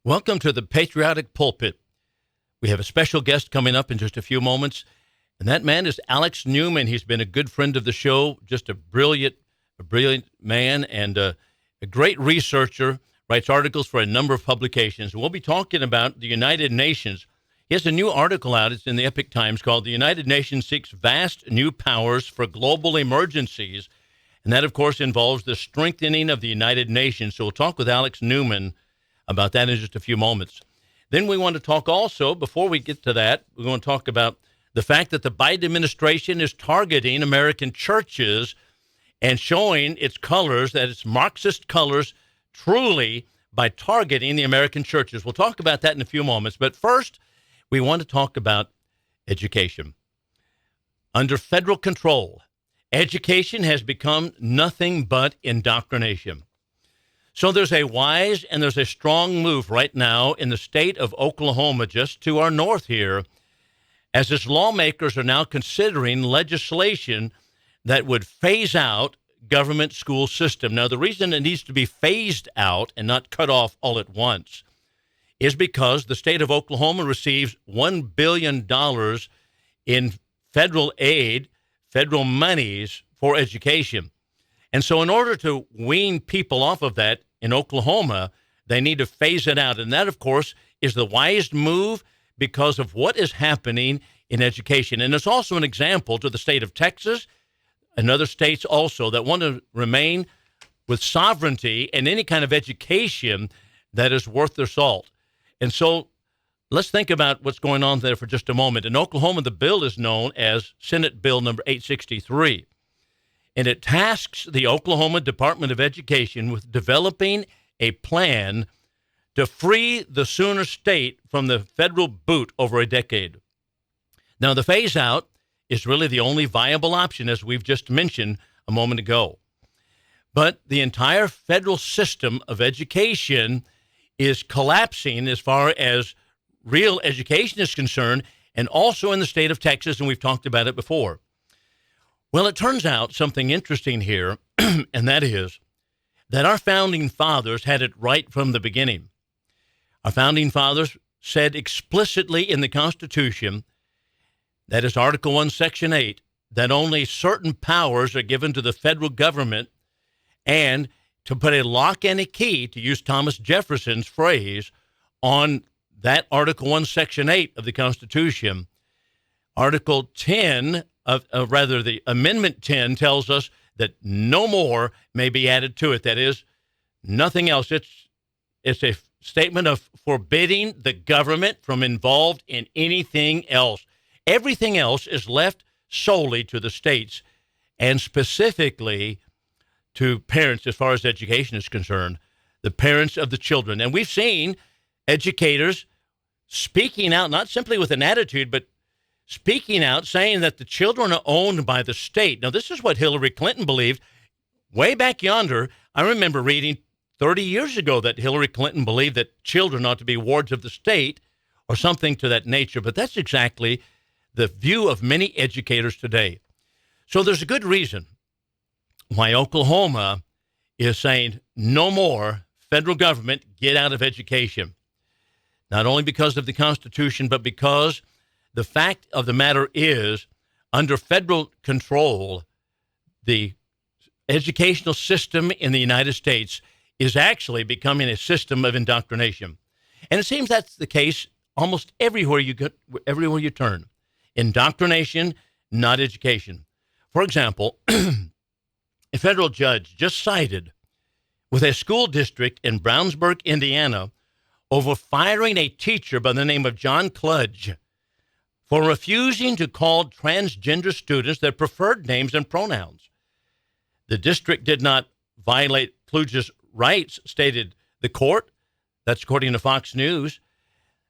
Welcome to the Patriotic Pulpit. We have a special guest coming up in just a few moments, and that man is Alex Newman. He's been a good friend of the show, just a brilliant man and a great researcher, writes articles for a number of publications. We'll be talking about the United Nations. He has a new article out. It's in the Epic Times called "The United Nations Seeks Vast New Powers for Global Emergencies." And that, of course, involves the strengthening of the United Nations. So we'll talk with Alex Newman about that in just a few moments. Then we want to talk also, before we get to that, we're going to talk about the fact that the Biden administration is targeting American churches and showing its colors, that it's Marxist colors, truly by targeting the American churches. We'll talk about that in a few moments. But first, we want to talk about education. Under federal control, education has become nothing but indoctrination. So there's a wise and there's a strong move right now in the state of Oklahoma, just to our north here, as its lawmakers are now considering legislation that would phase out government school system. Now, the reason it needs to be phased out and not cut off all at once is because the state of Oklahoma receives $1 billion in federal aid, federal monies for education. And so in order to wean people off of that in Oklahoma, they need to phase it out. And that, of course, is the wise move because of what is happening in education. And it's also an example to the state of Texas and other states also that want to remain with sovereignty and any kind of education that is worth their salt. And so let's think about what's going on there for just a moment. In Oklahoma, the bill is known as Senate Bill number 863. And it tasks the Oklahoma Department of Education with developing a plan to free the Sooner State from the federal boot over a decade. Now, the phase-out is really the only viable option, as we've just mentioned a moment ago. But the entire federal system of education is collapsing as far as real education is concerned, and also in the state of Texas, and we've talked about it before. Well, it turns out something interesting here, and that is that our founding fathers had it right from the beginning. Our founding fathers said explicitly in the Constitution, that is Article 1, Section 8, that only certain powers are given to the federal government, and to put a lock and a key, to use Thomas Jefferson's phrase, on that Article 1, Section 8 of the Constitution. Article 10 the Amendment 10 tells us that no more may be added to it. That is, nothing else. It's a statement of forbidding the government from involved in anything else. Everything else is left solely to the states and specifically to parents as far as education is concerned, the parents of the children. And we've seen educators speaking out, not simply with an attitude, but speaking out, saying that the children are owned by the state. Now, this is what Hillary Clinton believed way back yonder. I remember reading 30 years ago that Hillary Clinton believed that children ought to be wards of the state or something to that nature. But that's exactly the view of many educators today. So there's a good reason why Oklahoma is saying no more federal government, get out of education. Not only because of the Constitution, but because the fact of the matter is, under federal control, the educational system in the United States is actually becoming a system of indoctrination. And it seems that's the case almost everywhere you turn. Indoctrination, not education. For example, a federal judge just sided with a school district in Brownsburg, Indiana, over firing a teacher by the name of John Kludge for refusing to call transgender students their preferred names and pronouns. The district did not violate Kludge's rights, stated the court. That's according to Fox News.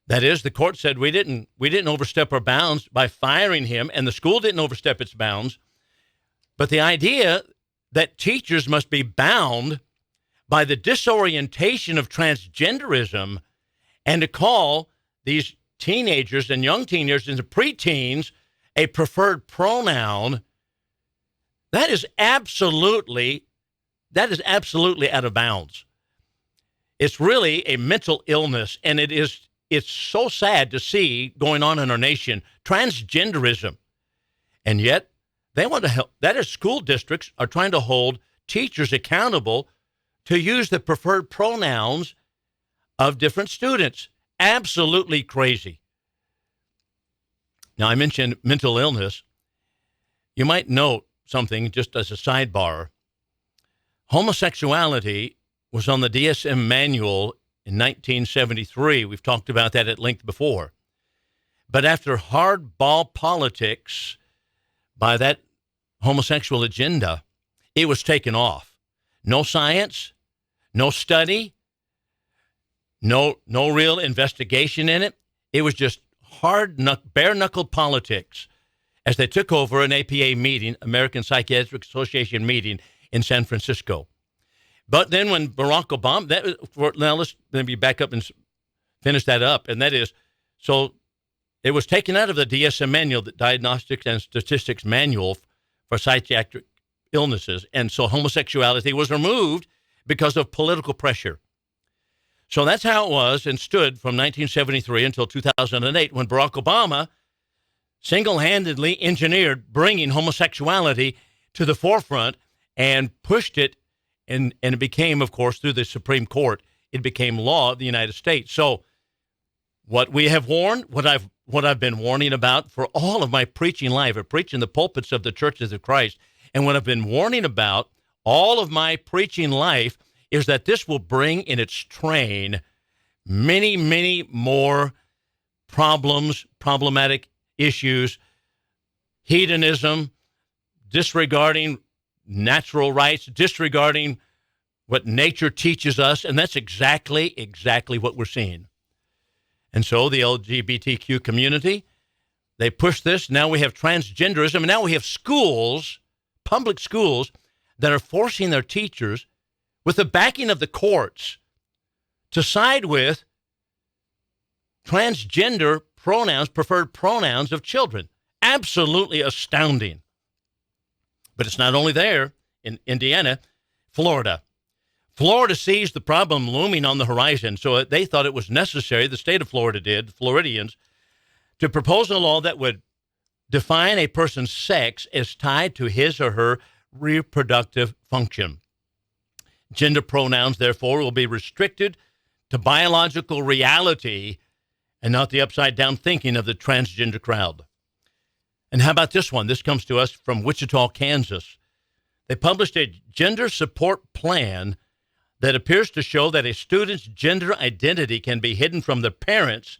That is, the court said we didn't overstep our bounds by firing him, and the school didn't overstep its bounds. But the idea that teachers must be bound by the disorientation of transgenderism and to call these teenagers and young teenagers into preteens a preferred pronoun, that is absolutely out of bounds. It's really a mental illness, and it's so sad to see going on in our nation, transgenderism. And yet they want to help. That is, school districts are trying to hold teachers accountable to use the preferred pronouns of different students. Absolutely crazy. Now, I mentioned mental illness. You might note something just as a sidebar. Homosexuality was on the DSM manual in 1973. We've talked about that at length before. But after hardball politics by that homosexual agenda, it was taken off. No science, no study, no real investigation in it. It was just bare-knuckle politics as they took over an APA meeting, American Psychiatric Association meeting in San Francisco. But then when Barack Obama, now let's maybe back up and finish that up, and that is, so it was taken out of the DSM manual, the Diagnostics and Statistics Manual for Psychiatric Illnesses, and so homosexuality was removed because of political pressure. So that's how it was and stood from 1973 until 2008, when Barack Obama single-handedly engineered bringing homosexuality to the forefront and pushed it, and it became, of course, through the Supreme Court, it became law of the United States. So what we have warned, what I've been warning about for all of my preaching life, I preach in the pulpits of the churches of Christ, and what I've been warning about all of my preaching life is that this will bring in its train many, many more problematic issues, hedonism, disregarding natural rights, disregarding what nature teaches us, and that's exactly what we're seeing. And so the LGBTQ community, they push this. Now we have transgenderism, and now we have schools, public schools, that are forcing their teachers, with the backing of the courts, to side with transgender pronouns, preferred pronouns of children. Absolutely astounding. But it's not only there in Indiana, Florida. Florida sees the problem looming on the horizon, so they thought it was necessary, the state of Florida did, Floridians, to propose a law that would define a person's sex as tied to his or her reproductive function. Gender pronouns, therefore, will be restricted to biological reality and not the upside-down thinking of the transgender crowd. And how about this one? This comes to us from Wichita, Kansas. They published a gender support plan that appears to show that a student's gender identity can be hidden from their parents,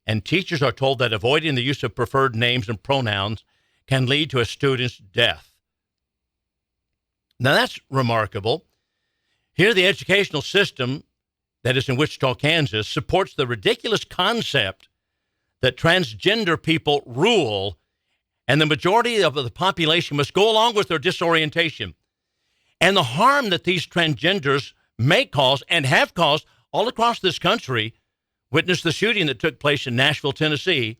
and teachers are told that avoiding the use of preferred names and pronouns can lead to a student's death. Now, that's remarkable. Here, the educational system that is in Wichita, Kansas, supports the ridiculous concept that transgender people rule, and the majority of the population must go along with their disorientation. And the harm that these transgenders may cause and have caused all across this country, witness the shooting that took place in Nashville, Tennessee,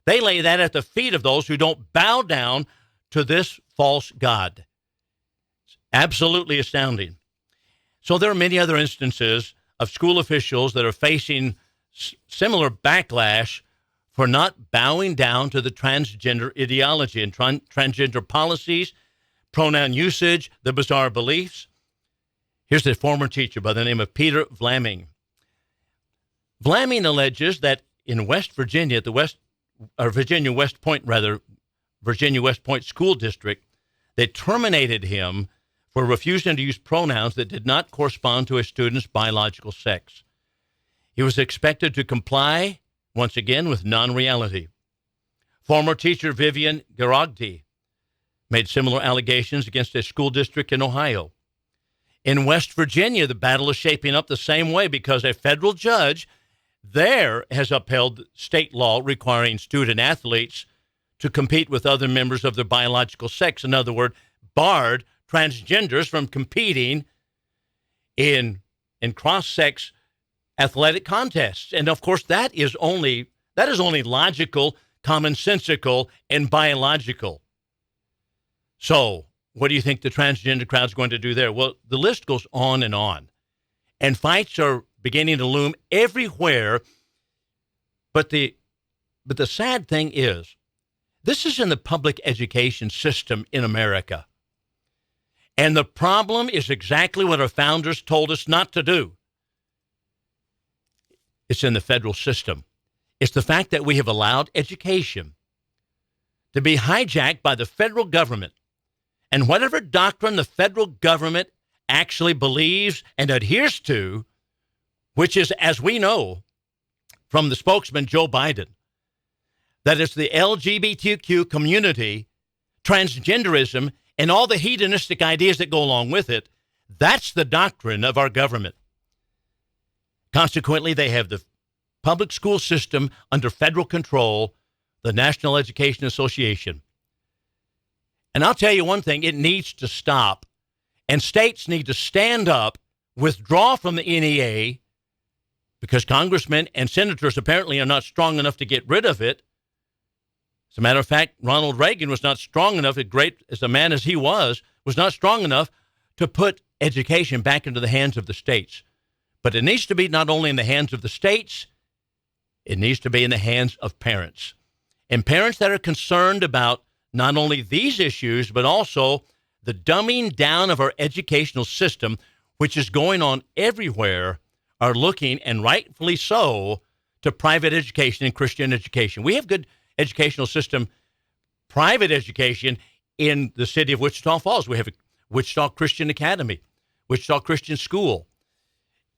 they lay that at the feet of those who don't bow down to this false god. It's absolutely astounding. So there are many other instances of school officials that are facing similar backlash for not bowing down to the transgender ideology and transgender policies, pronoun usage, the bizarre beliefs. Here's a former teacher by the name of Peter Vlaming. Vlaming alleges that in West Virginia, Virginia West Point School District, they terminated him for refusing to use pronouns that did not correspond to a student's biological sex. He was expected to comply, once again, with non-reality. Former teacher Vivian Garagdi made similar allegations against a school district in Ohio. In West Virginia, the battle is shaping up the same way because a federal judge there has upheld state law requiring student athletes to compete with other members of their biological sex. In other words, barred transgenders from competing in cross-sex athletic contests. And of course, that is only logical, commonsensical, and biological. So what do you think the transgender crowd's going to do there? Well, the list goes on. And fights are beginning to loom everywhere. But the sad thing is, this is in the public education system in America. And the problem is exactly what our founders told us not to do. It's in the federal system. It's the fact that we have allowed education to be hijacked by the federal government. And whatever doctrine the federal government actually believes and adheres to, which is, as we know from the spokesman Joe Biden, that it's the LGBTQ community, transgenderism, and all the hedonistic ideas that go along with it, that's the doctrine of our government. Consequently, they have the public school system under federal control, the National Education Association. And I'll tell you one thing, it needs to stop. And states need to stand up, withdraw from the NEA, because congressmen and senators apparently are not strong enough to get rid of it. As a matter of fact, Ronald Reagan was not strong enough, as great as a man as he was not strong enough to put education back into the hands of the states. But it needs to be not only in the hands of the states, it needs to be in the hands of parents. And parents that are concerned about not only these issues, but also the dumbing down of our educational system, which is going on everywhere, are looking, and rightfully so, to private education and Christian education. We have good educational system, private education in the city of Wichita Falls. We have a Wichita Christian Academy, Wichita Christian School.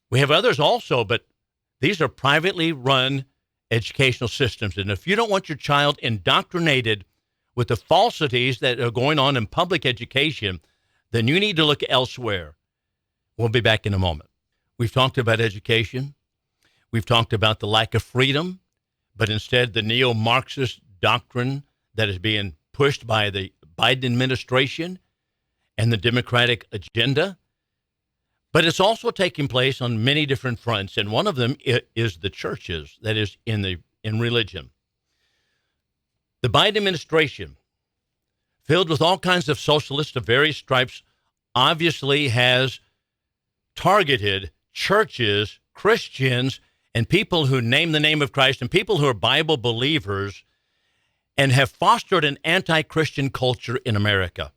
We have others also, but these are privately run educational systems. And if you don't want your child indoctrinated with the falsities that are going on in public education, then you need to look elsewhere. We'll be back in a moment. We've talked about education. We've talked about the lack of freedom, but instead the neo-Marxist doctrine that is being pushed by the Biden administration and the Democratic agenda. But it's also taking place on many different fronts, and one of them is the churches, that is, in religion. The Biden administration, filled with all kinds of socialists of various stripes, obviously has targeted churches, Christians, and people who name the name of Christ, and people who are Bible believers, and have fostered an anti-Christian culture in America.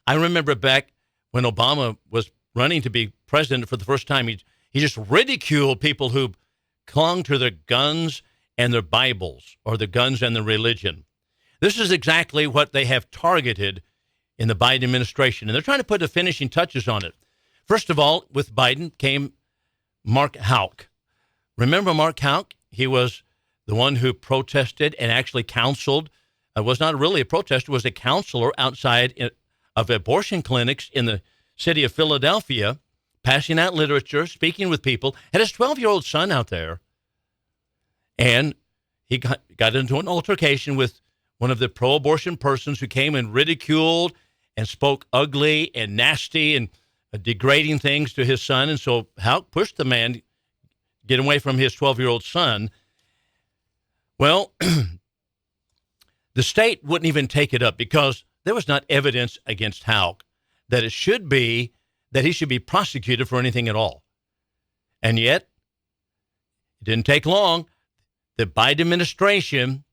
I remember back when Obama was running to be president for the first time, he just ridiculed people who clung to their guns and their Bibles, or the guns and the religion. This is exactly what they have targeted in the Biden administration, and they're trying to put the finishing touches on it. First of all, with Biden came Mark Houck. Remember Mark Houck? He was the one who protested and actually counseled. It was not really a protester, it was a counselor outside of abortion clinics in the city of Philadelphia, passing out literature, speaking with people, had his 12-year-old son out there. And he got into an altercation with one of the pro-abortion persons who came and ridiculed and spoke ugly and nasty and degrading things to his son. And so Houck pushed the man to get away from his 12-year-old son. Well, the state wouldn't even take it up because there was not evidence against Houck that he should be prosecuted for anything at all. And yet, it didn't take long. The Biden administration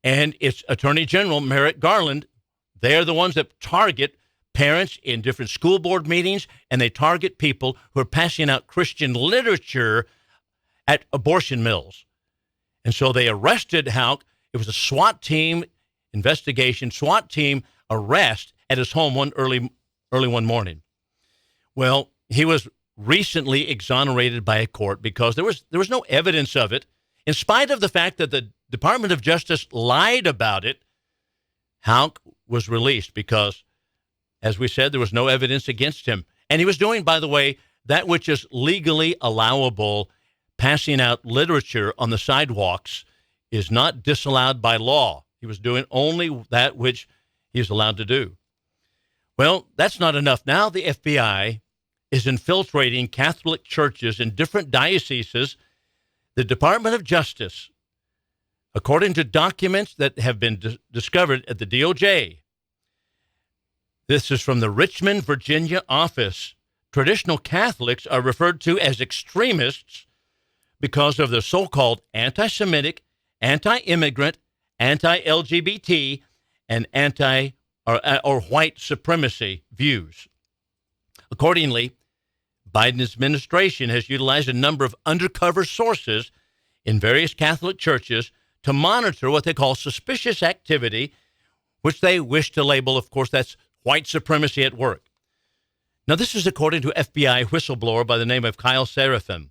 and its Attorney General, Merrick Garland, they're the ones that target parents in different school board meetings, and they target people who are passing out Christian literature at abortion mills. And so they arrested Houck. It was a SWAT team investigation, SWAT team arrest at his home early one morning. Well, he was recently exonerated by a court because there was no evidence of it. In spite of the fact that the Department of Justice lied about it, Houck was released because, as we said, there was no evidence against him. And he was doing, by the way, that which is legally allowable. Passing out literature on the sidewalks is not disallowed by law. He was doing only that which he is allowed to do. Well, that's not enough. Now the FBI is infiltrating Catholic churches in different dioceses. The Department of Justice, according to documents that have been discovered at the DOJ, this is from the Richmond, Virginia office, traditional Catholics are referred to as extremists because of their so-called anti-Semitic, anti-immigrant, anti-LGBT, and or white supremacy views. Accordingly, Biden administration has utilized a number of undercover sources in various Catholic churches to monitor what they call suspicious activity, which they wish to label, of course, that's white supremacy at work. Now, this is according to FBI whistleblower by the name of Kyle Serafin,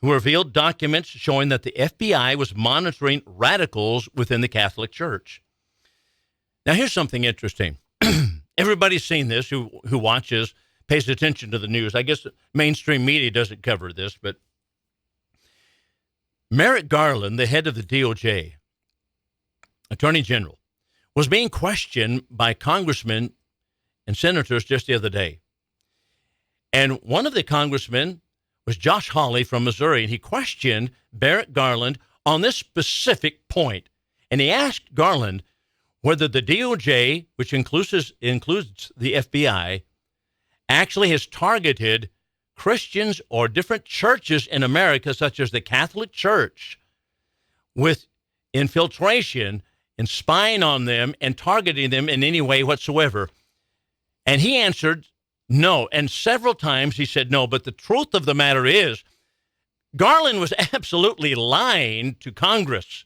who revealed documents showing that the FBI was monitoring radicals within the Catholic Church. Now, here's something interesting. Everybody's seen this who watches, pays attention to the news. I guess mainstream media doesn't cover this, but Merrick Garland, the head of the DOJ, Attorney General, was being questioned by congressmen and senators just the other day. And one of the congressmen was Josh Hawley from Missouri, and he questioned Merrick Garland on this specific point. And he asked Garland whether the DOJ, which includes the FBI, actually has targeted Christians or different churches in America, such as the Catholic Church, with infiltration and spying on them and targeting them in any way whatsoever. And he answered no. And several times he said no. But the truth of the matter is, Garland was absolutely lying to Congress.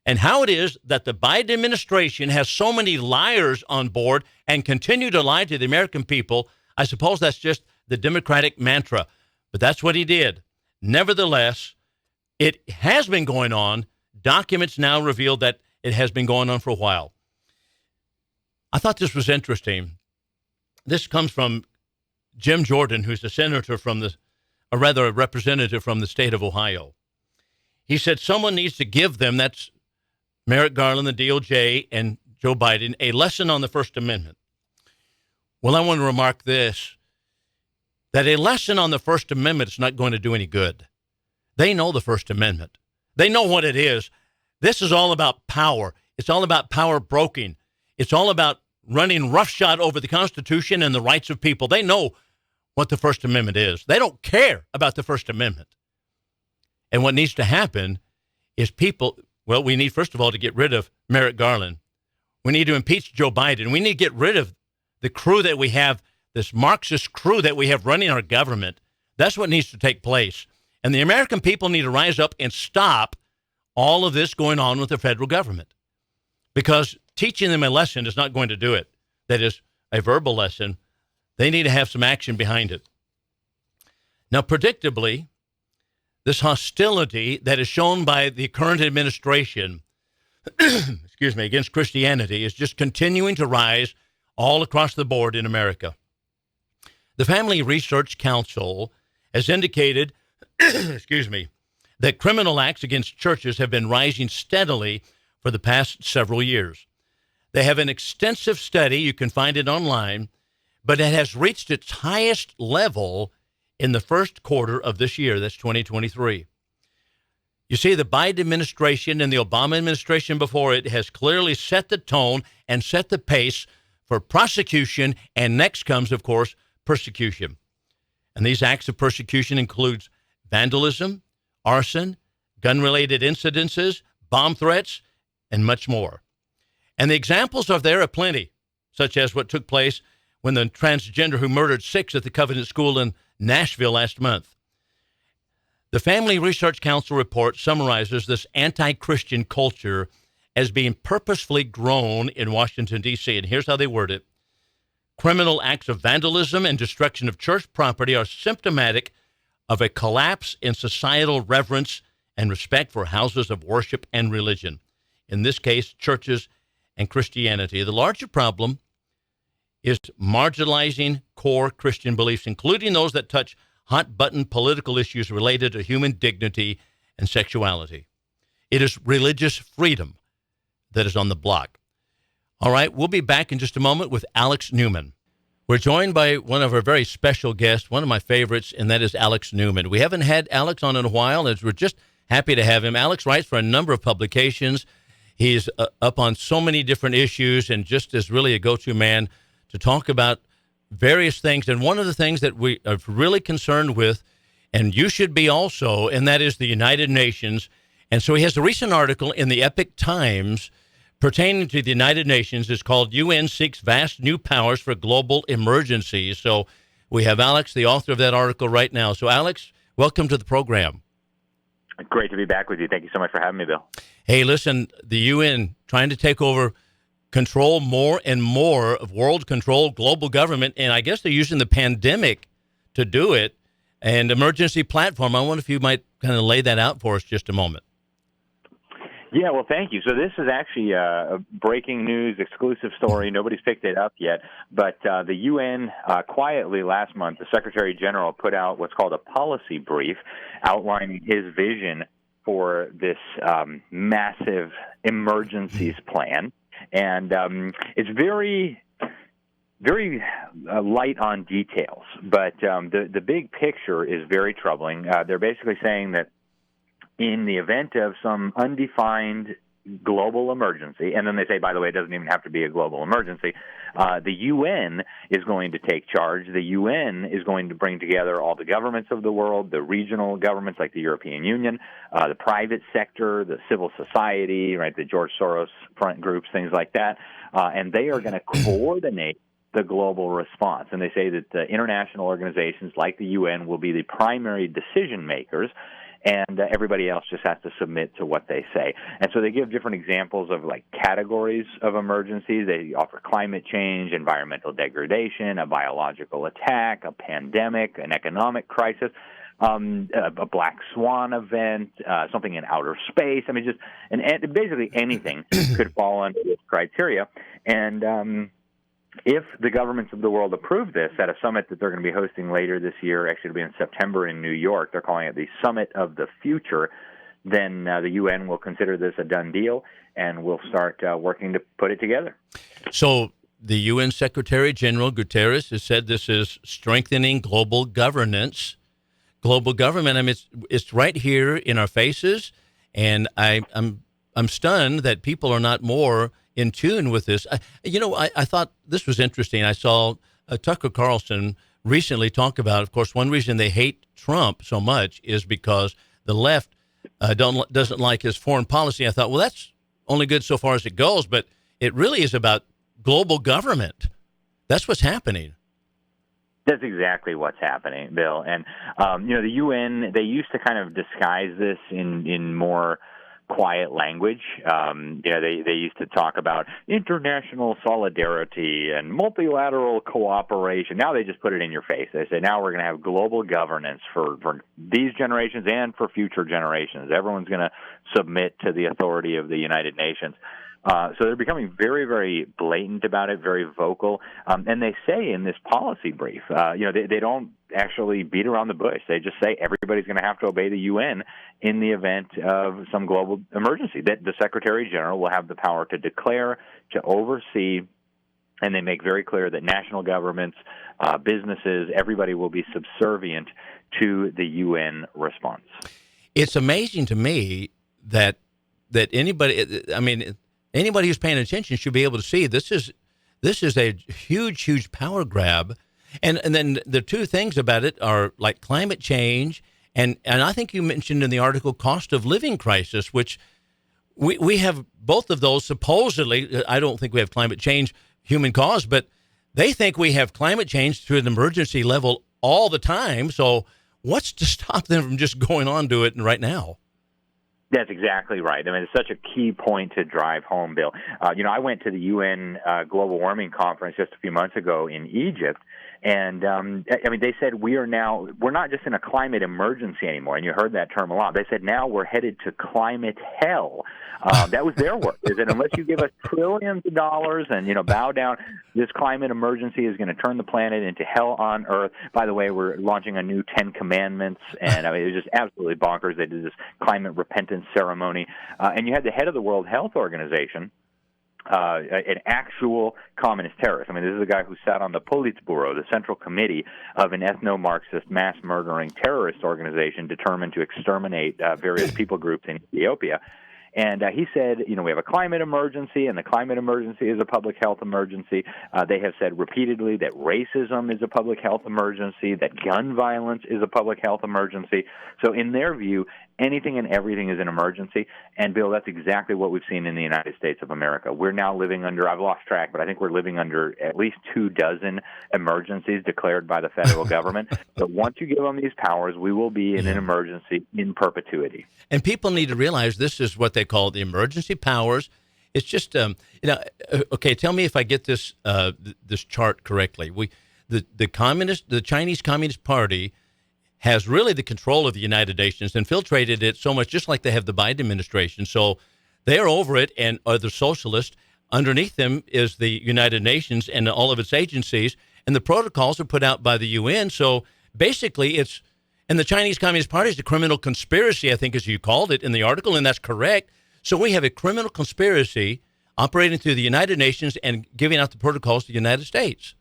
And how it is that the Biden administration has so many liars on board and continue to lie to the American people, I suppose that's just the Democratic mantra. But that's what he did. Nevertheless, it has been going on. Documents now reveal that it has been going on for a while. I thought this was interesting. This comes from Jim Jordan, who's a senator from a representative from the state of Ohio. He said someone needs to give them, that's Merrick Garland, the DOJ, and Joe Biden, a lesson on the First Amendment. Well, I want to remark this, that a lesson on the First Amendment is not going to do any good. They know the First Amendment. They know what it is. This is all about power. It's all about power broking. It's all about running roughshod over the Constitution and the rights of people. They know what the First Amendment is. They don't care about the First Amendment. And what needs to happen is we need, first of all, to get rid of Merrick Garland. We need to impeach Joe Biden. We need to get rid of the crew that we have, this Marxist crew that we have running our government. That's what needs to take place. And the American people need to rise up and stop all of this going on with the federal government. Because teaching them a lesson is not going to do it. That is a verbal lesson. They need to have some action behind it. Now, predictably, this hostility that is shown by the current administration, against Christianity is just continuing to rise all across the board in America. The Family Research Council has indicated, that criminal acts against churches have been rising steadily for the past several years. They have an extensive study, you can find it online, but it has reached its highest level in the first quarter of this year, that's 2023. You see, the Biden administration and the Obama administration before it has clearly set the tone and set the pace for prosecution, and next comes, of course, persecution. And these acts of persecution includes vandalism, arson, gun-related incidences, bomb threats, and much more. And the examples are there aplenty, such as what took place when the transgender who murdered 6 at the Covenant School in Nashville last month. The Family Research Council report summarizes this anti-Christian culture as being purposefully grown in Washington, D.C., and here's how they word it. Criminal acts of vandalism and destruction of church property are symptomatic of a collapse in societal reverence and respect for houses of worship and religion. In this case, churches and Christianity. The larger problem is marginalizing core Christian beliefs, including those that touch hot-button political issues related to human dignity and sexuality. It is religious freedom that is on the block. All right, we'll be back in just a moment with Alex Newman. We're joined by one of our very special guests, one of my favorites, and that is Alex Newman. We haven't had Alex on in a while, and we're just happy to have him. Alex writes for a number of publications. He's up on so many different issues and just is really a go-to man to talk about various things. And one of the things that we are really concerned with, and you should be also, and that is the United Nations. And so he has a recent article in the Epoch Times pertaining to the United Nations. It's called UN Seeks Vast New Powers for Global Emergencies. So we have Alex, the author of that article, right now. So, Alex, welcome to the program. Great to be back with you. Thank you so much for having me, Bill. Hey, listen, the UN trying to take over control more and more of world control, global government, and I guess they're using the pandemic to do it, and emergency platform. I wonder if you might kind of lay that out for us just a moment. Yeah, well, thank you. So this is actually a breaking news, exclusive story. Nobody's picked it up yet, but the UN quietly last month, the Secretary General put out what's called a policy brief outlining his vision for this massive emergencies plan. And it's very light on details, but the big picture is very troubling. They're basically saying that in the event of some undefined global emergency, and then they say, by the way, it doesn't even have to be a global emergency, the UN is going to take charge. The UN is going to bring together all the governments of the world, the regional governments like the European Union, the private sector, the civil society, right, the George Soros front groups, things like that, and they are going to coordinate the global response. And they say that the international organizations like the UN will be the primary decision makers, and everybody else just has to submit to what they say. And so they give different examples of like categories of emergencies. They offer climate change, environmental degradation, a biological attack, a pandemic, an economic crisis, a black swan event, something in outer space. I mean, just and basically anything could fall under this criteria. And if the governments of the world approve this at a summit that they're going to be hosting later this year, actually it'll be in September in New York, they're calling it the Summit of the Future, then the UN will consider this a done deal, and we'll start working to put it together. So the UN Secretary General Guterres has said this is strengthening global governance. Global government, I mean, it's right here in our faces, and I'm stunned that people are not more in tune with this. I thought this was interesting. I saw Tucker Carlson recently talk about, of course, one reason they hate Trump so much is because the left doesn't like his foreign policy. I thought, well, that's only good so far as it goes, but it really is about global government. That's what's happening. That's exactly what's happening, Bill. And, the UN, they used to kind of disguise this in more quiet language. They used to talk about international solidarity and multilateral cooperation. Now they just put it in your face. They say, now we're going to have global governance for these generations and for future generations. Everyone's going to submit to the authority of the United Nations. So they're becoming very, very blatant about it, very vocal. And they say in this policy brief, they don't actually beat around the bush. They just say everybody's going to have to obey the UN in the event of some global emergency. That the Secretary General will have the power to declare, to oversee, and they make very clear that national governments, businesses, everybody will be subservient to the UN response. It's amazing to me that anybody who's paying attention should be able to see this is a huge power grab. And then the two things about it are like climate change and I think you mentioned in the article cost of living crisis, which we have both of those supposedly. I don't think we have climate change human cause, but they think we have climate change to an emergency level all the time. So what's to stop them from just going on to it right now? That's exactly right. I mean, it's such a key point to drive home, Bill. I went to the UN Global Warming Conference just a few months ago in Egypt, and they said we're not just in a climate emergency anymore, and you heard that term a lot. They said now we're headed to climate hell. That was their word, is that unless you give us trillions of dollars and, bow down, this climate emergency is going to turn the planet into hell on earth. By the way, we're launching a new 10 Commandments, and it was just absolutely bonkers. They did this climate repentance ceremony, and you had the head of the World Health Organization, an actual communist terrorist. I mean, this is a guy who sat on the Politburo, the Central Committee of an ethno-Marxist mass-murdering terrorist organization determined to exterminate various people groups in Ethiopia. And he said, we have a climate emergency, and the climate emergency is a public health emergency. They have said repeatedly that racism is a public health emergency, that gun violence is a public health emergency. So in their view, anything and everything is an emergency. And, Bill, that's exactly what we've seen in the United States of America. We're now living under, I've lost track, but I think we're living under at least 24 emergencies declared by the federal government. So once you give them these powers, we will be in an emergency in perpetuity. And people need to realize this is what they call the emergency powers. It's just, okay, tell me if I get this this chart correctly. The Chinese Communist Party has really the control of the United Nations, infiltrated it so much, just like they have the Biden administration. So they're over it and are the socialists. Underneath them is the United Nations and all of its agencies, and the protocols are put out by the UN. So basically and the Chinese Communist Party is a criminal conspiracy, I think, as you called it in the article, and that's correct. So we have a criminal conspiracy operating through the United Nations and giving out the protocols to the United States.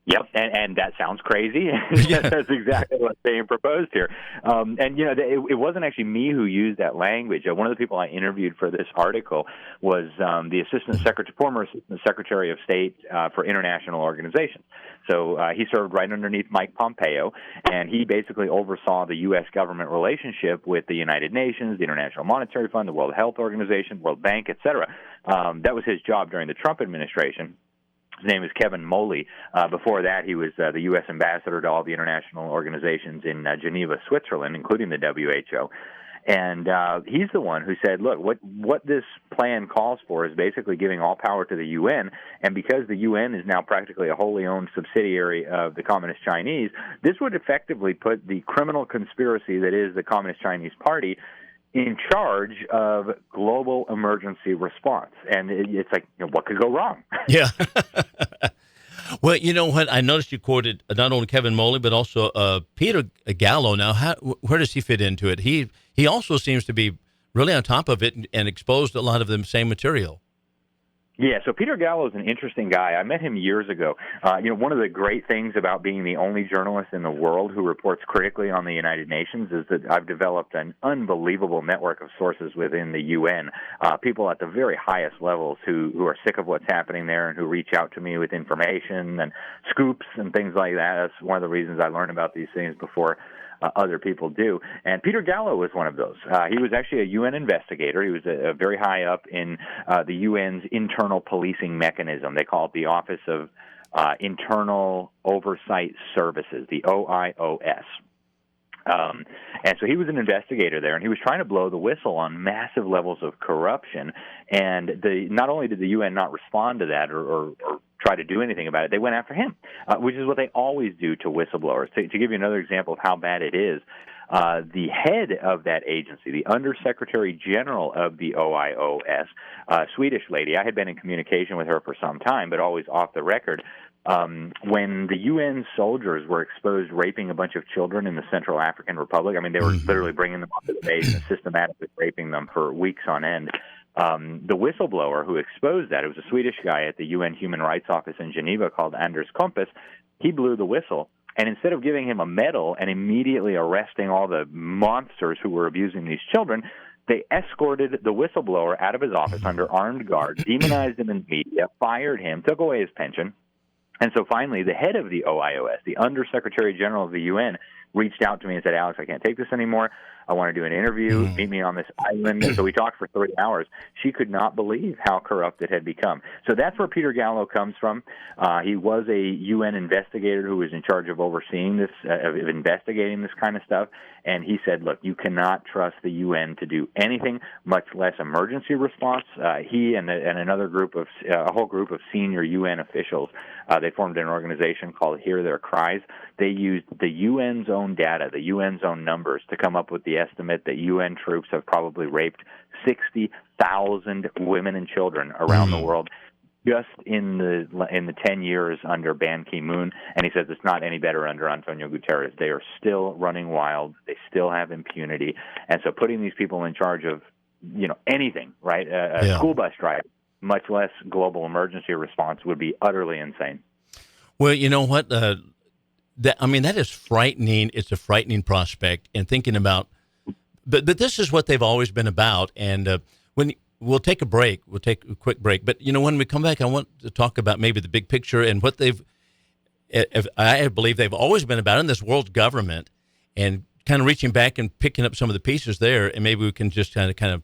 Yep, and that sounds crazy. That's exactly what's being proposed here. It wasn't actually me who used that language. One of the people I interviewed for this article was the former Assistant Secretary of State for International Organizations. So he served right underneath Mike Pompeo, and he basically oversaw the U.S. government relationship with the United Nations, the International Monetary Fund, the World Health Organization, World Bank, et cetera. That was his job during the Trump administration. His name is Kevin Moley. Before that, he was the U.S. ambassador to all the international organizations in Geneva, Switzerland, including the WHO. And he's the one who said, look, what this plan calls for is basically giving all power to the UN. And because the UN is now practically a wholly owned subsidiary of the Communist Chinese, this would effectively put the criminal conspiracy that is the Communist Chinese Party in charge of global emergency response. And it's like, what could go wrong? Yeah. Well, you know what? I noticed you quoted not only Kevin Moley, but also Peter Gallo. Now, where does he fit into it? He also seems to be really on top of it and exposed a lot of the same material. Yeah, so Peter Gallo is an interesting guy. I met him years ago. One of the great things about being the only journalist in the world who reports critically on the United Nations is that I've developed an unbelievable network of sources within the UN, people at the very highest levels who are sick of what's happening there and who reach out to me with information and scoops and things like that. That's one of the reasons I learn about these things before other people do. And Peter Gallo was one of those. He was actually a UN investigator. He was a very high up in the UN's internal policing mechanism. They call it the Office of Internal Oversight Services, the OIOS. And so he was an investigator there, and he was trying to blow the whistle on massive levels of corruption. And not only did the UN not respond to that or try to do anything about it, they went after him, which is what they always do to whistleblowers. To give you another example of how bad it is, the head of that agency, the Undersecretary General of the OIOS, a Swedish lady, I had been in communication with her for some time, but always off the record. When the UN soldiers were exposed raping a bunch of children in the Central African Republic, I mean, they were literally bringing them onto the base and systematically raping them for weeks on end. The whistleblower who exposed that, it was a Swedish guy at the UN Human Rights Office in Geneva called Anders Kompis. He blew the whistle, and instead of giving him a medal and immediately arresting all the monsters who were abusing these children, they escorted the whistleblower out of his office under armed guard, demonized him in media, fired him, took away his pension. And so finally, the head of the OIOS, the Undersecretary General of the UN, reached out to me and said, Alex, I can't take this anymore. I want to do an interview. Meet me on this island. And so we talked for 3 hours. She could not believe how corrupt it had become. So that's where Peter Gallo comes from. He was a UN investigator who was in charge of overseeing this, of investigating this kind of stuff. And he said, look, you cannot trust the UN to do anything, much less emergency response. He and another group of, a whole group of senior UN officials, they formed an organization called Hear Their Cries. They used the UN's own data, the UN's own numbers, to come up with the estimate that UN troops have probably raped 60,000 women and children around the world just in the 10 years under Ban Ki-moon. And he says it's not any better under Antonio Guterres. They are still running wild. They still have impunity. And so putting these people in charge of, anything, right, a school bus driver, much less global emergency response, would be utterly insane. Well, you know what? That is frightening. It's a frightening prospect. And thinking about But this is what they've always been about. And when we'll take a break, we'll take a quick break. But when we come back, I want to talk about maybe the big picture and what I believe they've always been about in this world government, and kind of reaching back and picking up some of the pieces there, and maybe we can just kind of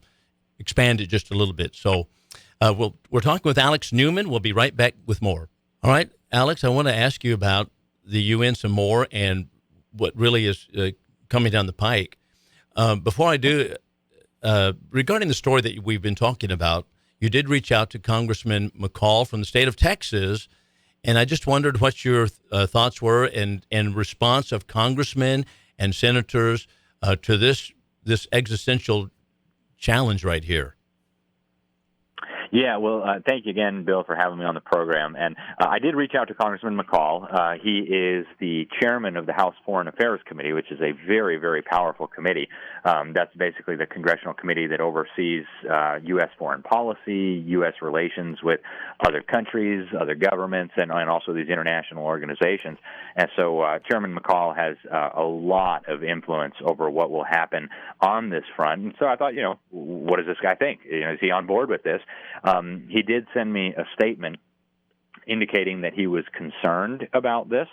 expand it just a little bit. So we're talking with Alex Newman. We'll be right back with more. All right, Alex, I want to ask you about the UN some more and what really is coming down the pike. Before I do, regarding the story that we've been talking about, you did reach out to Congressman McCall from the state of Texas, and I just wondered what your thoughts were and response of congressmen and senators to this existential challenge right here. Yeah, well, thank you again, Bill, for having me on the program. And I did reach out to Congressman McCall. He is the chairman of the House Foreign Affairs Committee, which is a very, very powerful committee. That's basically the congressional committee that oversees U.S. foreign policy, U.S. relations with other countries, other governments, and also these international organizations. And so Chairman McCall has a lot of influence over what will happen on this front. And so I thought, what does this guy think? Is he on board with this? He did send me a statement indicating that he was concerned about this.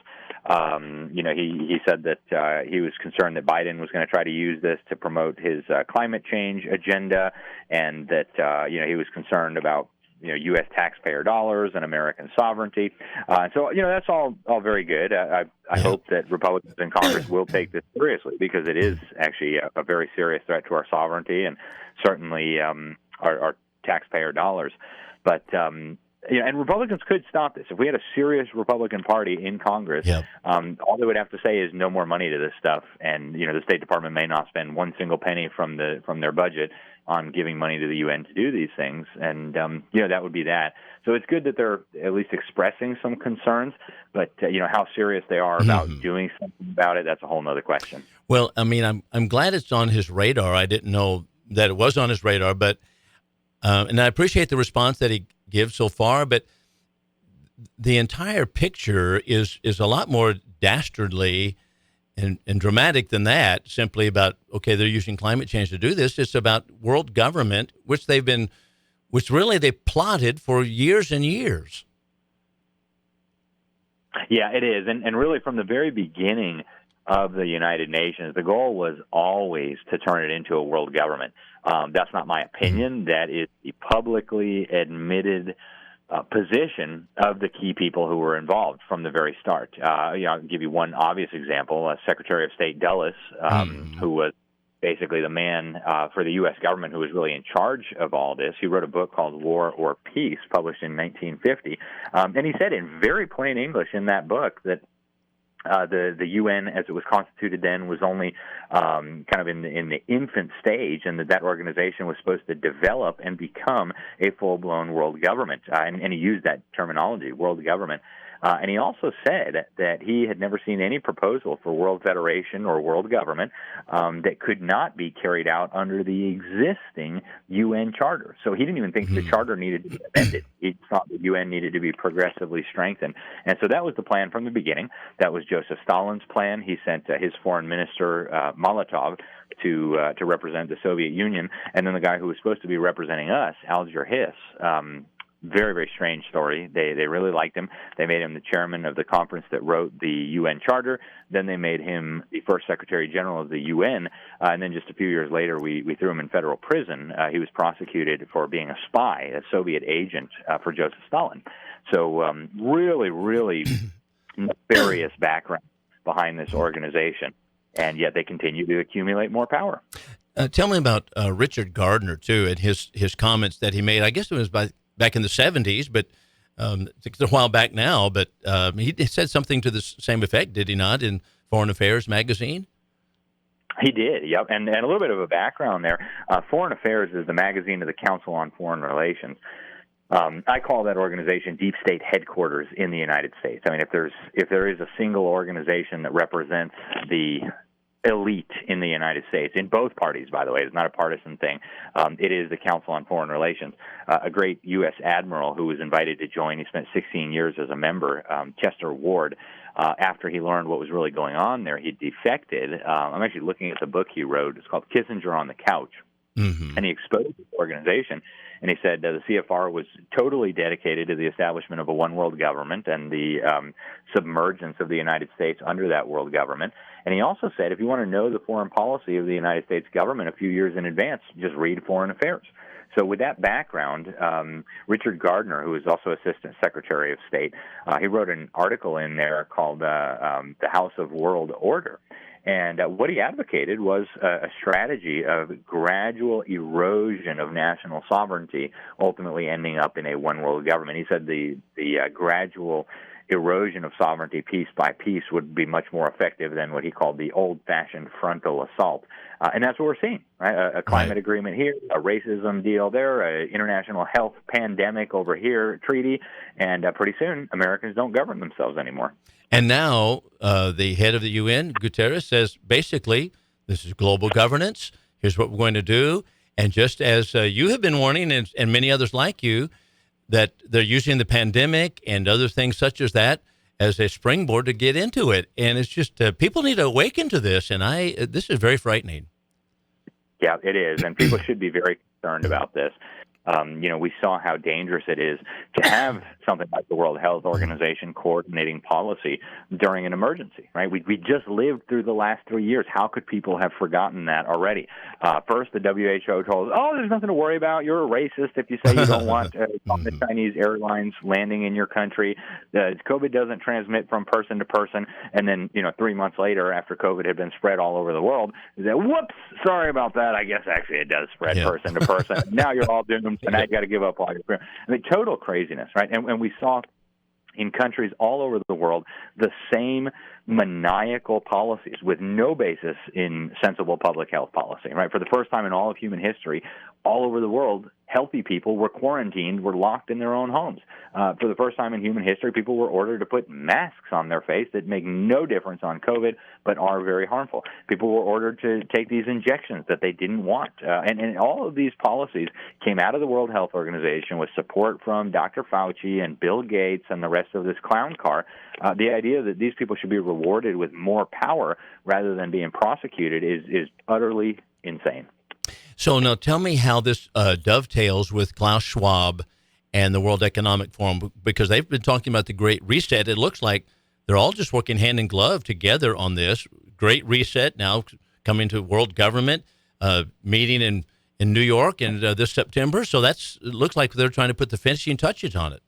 He said that he was concerned that Biden was going to try to use this to promote his climate change agenda, and that he was concerned about U.S. taxpayer dollars and American sovereignty. So that's all very good. I hope that Republicans in Congress will take this seriously, because it is actually a very serious threat to our sovereignty and certainly our taxpayer dollars. But and Republicans could stop this. If we had a serious Republican Party in Congress, all they would have to say is no more money to this stuff, and the State Department may not spend one single penny from their budget on giving money to the UN to do these things, and that would be that. So it's good that they're at least expressing some concerns, but how serious they are about doing something about it, that's a whole other question. Well, I mean, I'm glad it's on his radar. I didn't know that it was on his radar, but and I appreciate the response that he gives so far, but the entire picture is a lot more dastardly and dramatic than that, simply about, okay, they're using climate change to do this. It's about world government, which they've plotted for years and years. Yeah, it is. And really from the very beginning of the United Nations, the goal was always to turn it into a world government. That's not my opinion. That is the publicly admitted position of the key people who were involved from the very start. I'll give you one obvious example. Secretary of State Dulles, who was basically the man for the U.S. government who was really in charge of all this. He wrote a book called War or Peace, published in 1950. And he said in very plain English in that book that the UN, as it was constituted then, was only kind of in the infant stage, and that organization was supposed to develop and become a full-blown world government. And he used that terminology, world government. And he also said that he had never seen any proposal for world federation or world government that could not be carried out under the existing UN charter. So he didn't even think the charter needed to be amended. He thought the UN needed to be progressively strengthened. And so that was the plan from the beginning. That was Joseph Stalin's plan. He sent his foreign minister, Molotov, to represent the Soviet Union. And then the guy who was supposed to be representing us, Alger Hiss, very, very strange story. They really liked him. They made him the chairman of the conference that wrote the UN Charter. Then they made him the first Secretary General of the UN. And then just a few years later, we threw him in federal prison. He was prosecuted for being a spy, a Soviet agent for Joseph Stalin. So really, really nefarious background behind this organization. And yet they continue to accumulate more power. Tell me about Richard Gardner, too, and his comments that he made. I guess it was back in the 70s, but it's a while back now. But he said something to the same effect, did he not, in Foreign Affairs magazine? He did, yep. And a little bit of a background there. Foreign Affairs is the magazine of the Council on Foreign Relations. I call that organization deep state headquarters in the United States. I mean, if there is a single organization that represents the elite in the United States, in both parties, by the way, it's not a partisan thing, it is the Council on Foreign Relations. A great U.S. admiral who was invited to join, he spent 16 years as a member, Chester Ward, after he learned what was really going on there, he defected. I'm actually looking at the book he wrote. It's called Kissinger on the Couch. And he exposed the organization, and he said the CFR was totally dedicated to the establishment of a one-world government and the submergence of the United States under that world government. And he also said, if you want to know the foreign policy of the United States government a few years in advance, just read Foreign Affairs. So with that background, Richard Gardner, who is also Assistant Secretary of State, he wrote an article in there called The House of World Order. And what he advocated was a strategy of gradual erosion of national sovereignty, ultimately ending up in a one-world government. He said the gradual erosion of sovereignty piece by piece would be much more effective than what he called the old-fashioned frontal assault. And that's what we're seeing, right? A climate agreement here, a racism deal there, an international health pandemic over here, treaty, and pretty soon Americans don't govern themselves anymore. And now the head of the UN, Guterres, says basically this is global governance. Here's what we're going to do. And just as you have been warning, and many others like you, that they're using the pandemic and other things such as that as a springboard to get into it. And it's just people need to awaken to this. And this is very frightening. Yeah, it is. And people should be very concerned about this. We saw how dangerous it is to have something like the World Health Organization coordinating policy during an emergency, right? We just lived through the last 3 years. How could people have forgotten that already? First, the WHO told us, there's nothing to worry about. You're a racist if you say you don't want the Chinese airlines landing in your country. COVID doesn't transmit from person to person. And then, 3 months later, after COVID had been spread all over the world, they said, whoops, sorry about that. I guess actually it does spread person to person. Now you're all doomed. And now you got to give up all your freedom. Total craziness, right? And we saw in countries all over the world the same maniacal policies with no basis in sensible public health policy, right? For the first time in all of human history, all over the world, healthy people were quarantined, were locked in their own homes. For the first time in human history, people were ordered to put masks on their face that make no difference on COVID, but are very harmful. People were ordered to take these injections that they didn't want. And all of these policies came out of the World Health Organization with support from Dr. Fauci and Bill Gates and the rest of this clown car. The idea that these people should be rewarded with more power rather than being prosecuted is utterly insane. So now tell me how this dovetails with Klaus Schwab and the World Economic Forum, because they've been talking about the Great Reset. It looks like they're all just working hand in glove together on this. Great Reset now coming to world government meeting in New York and this September. So it looks like they're trying to put the finishing touches on it.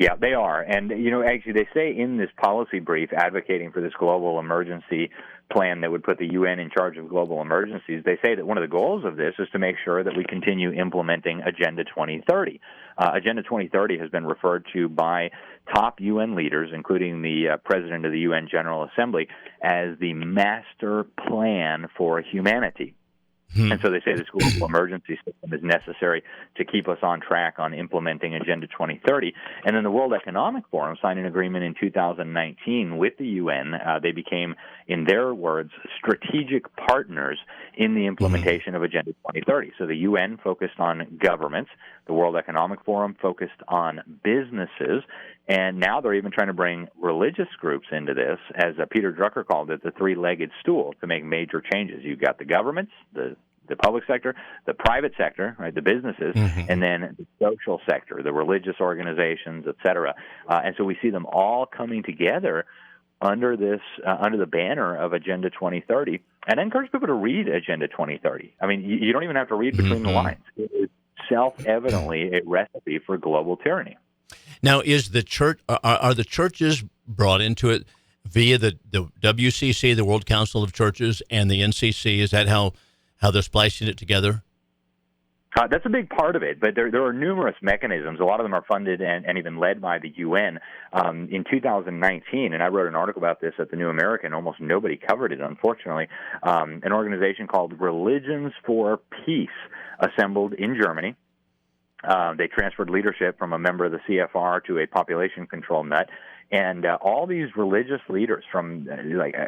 Yeah, they are. And, actually they say in this policy brief advocating for this global emergency plan that would put the UN in charge of global emergencies, they say that one of the goals of this is to make sure that we continue implementing Agenda 2030. Agenda 2030 has been referred to by top UN leaders, including the President of the UN General Assembly, as the master plan for humanity. And so they say this global emergency system is necessary to keep us on track on implementing Agenda 2030. And then the World Economic Forum signed an agreement in 2019 with the UN. They became, in their words, strategic partners in the implementation of Agenda 2030. So the UN focused on governments, the World Economic Forum focused on businesses, and now they're even trying to bring religious groups into this, as Peter Drucker called it, the three-legged stool, to make major changes. You've got the governments, the public sector, the private sector, right, the businesses, and then the social sector, the religious organizations, et cetera. And so we see them all coming together under this, under the banner of Agenda 2030. And I encourage people to read Agenda 2030. I mean, you don't even have to read between the lines. It is self-evidently a recipe for global tyranny. Now, is the church? Are the churches brought into it via the WCC, the World Council of Churches, and the NCC? Is that how they're splicing it together? That's a big part of it, but there are numerous mechanisms. A lot of them are funded and even led by the UN. In 2019, and I wrote an article about this at the New American, almost nobody covered it, unfortunately, an organization called Religions for Peace assembled in Germany. They transferred leadership from a member of the CFR to a population control nut. And all these religious leaders from,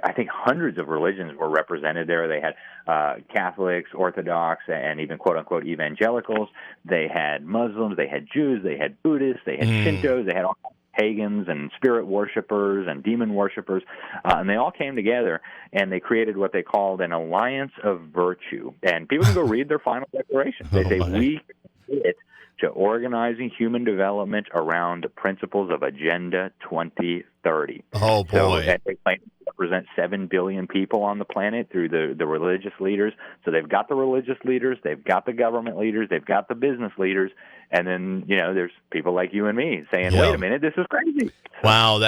I think hundreds of religions were represented there. They had Catholics, Orthodox, and even quote-unquote evangelicals. They had Muslims, they had Jews, they had Buddhists, they had Shintos, they had all pagans and spirit worshipers and demon worshipers, and they all came together and they created what they called an alliance of virtue. And people can go read their final declaration. They say, we commit to organizing human development around the principles of Agenda 2030. Oh, boy. So they claim to represent 7 billion people on the planet through the religious leaders. So they've got the religious leaders, they've got the government leaders, they've got the business leaders, and then, there's people like you and me saying, wait a minute, this is crazy. Wow,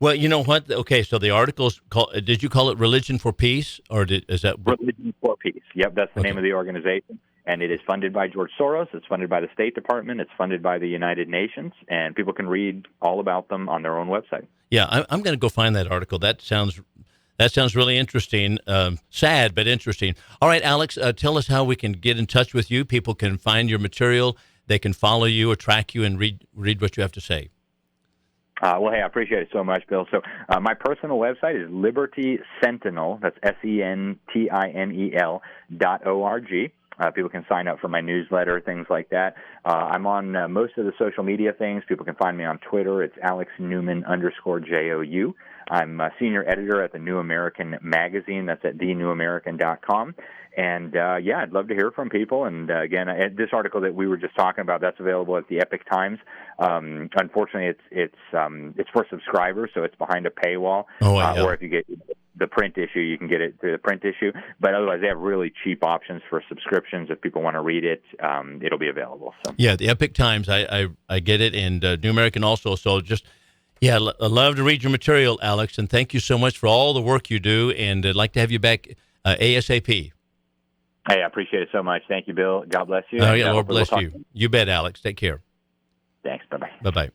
well, you know what? Okay, so the article's did you call it Religion for Peace, or is that Religion for Peace? Yep, that's the name of the organization. And it is funded by George Soros. It's funded by the State Department. It's funded by the United Nations. And people can read all about them on their own website. Yeah, I'm going to go find that article. That sounds really interesting. Sad, but interesting. All right, Alex, tell us how we can get in touch with you. People can find your material. They can follow you or track you and read what you have to say. Well, hey, I appreciate it so much, Bill. So my personal website is Liberty Sentinel. That's SENTINEL.org. People can sign up for my newsletter, things like that. I'm on most of the social media things. People can find me on Twitter. It's Alex Newman _JOU. I'm a senior editor at the New American magazine. That's at thenewamerican.com. And, I'd love to hear from people. And, again, this article that we were just talking about, that's available at the Epic Times. Unfortunately, it's for subscribers, so it's behind a paywall. Or if you get the print issue, you can get it through the print issue. But otherwise, they have really cheap options for subscriptions. If people want to read it, it'll be available. So. Yeah, the Epic Times, I get it, and New American also. So just, I love to read your material, Alex, and thank you so much for all the work you do, and I'd like to have you back ASAP. Hey, I appreciate it so much. Thank you, Bill. God bless you. Oh, yeah, Lord bless you. You bet, Alex. Take care. Thanks. Bye-bye. Bye-bye.